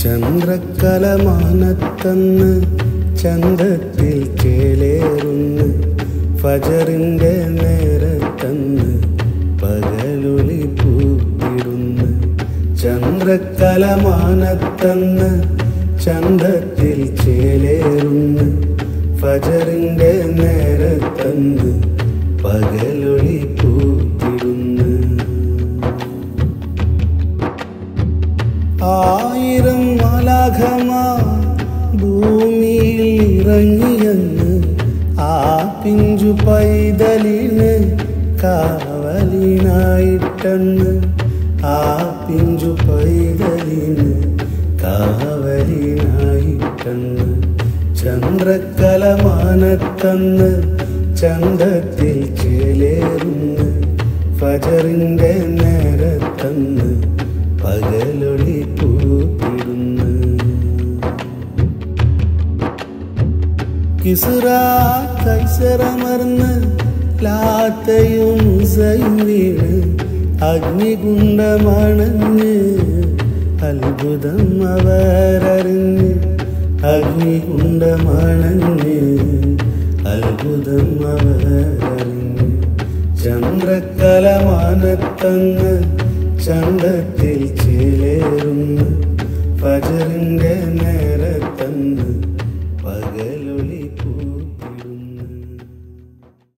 ചന്ദ്രക്കലമാനത്തന്ന് ചന്തത്തിൽ ചേലേറുന്ന് ഫജറിന്റെ നേരത്തന്ന് പകലൊളി പൂത്തിടുന്ന്. ചന്ദ്രക്കലമാനത്തന്ന് ചന്തത്തിൽ ചേലേറുന്ന് ഫജറിന്റെ നേരത്തന്ന് പകലൊളി പൂത്തിടുന്ന്. ആയിരം മാലാഖമാ ഭൂമിയിൽ ഇറങ്ങിയെന്ന് ആ പിഞ്ചു പൈതലിന് കാവലിനായിട്ടെന്ന്. ആ പിഞ്ചു പൈതലിന് കാവലിനായിട്ടെന്ന്. ചന്ദ്രക്കലമാനത്തന്ന് ചന്തത്തിൽ ചേലേറുന്ന് ഫജറിന്റെ നേരത്തന്ന് പകലൊളി പൂത്തിടുന്ന്. കിസ്റ കൈസറമർന്ന് ലാത്തയും ഉസയും വീണ് അഗ്നികുണ്ഡമണഞ്ഞ് അത്ഭുതം അവരറിഞ്ഞ്. അഗ്നികുണ്ഡമണഞ്ഞ് അത്ഭുതം അവരറിഞ്ഞ്. ചന്ദ്രക്കലമാനത്തന്ന് ചന്തത്തിൽ ചേലേറുന്ന് ഫജറിന്റെ നേരത്തന്ന്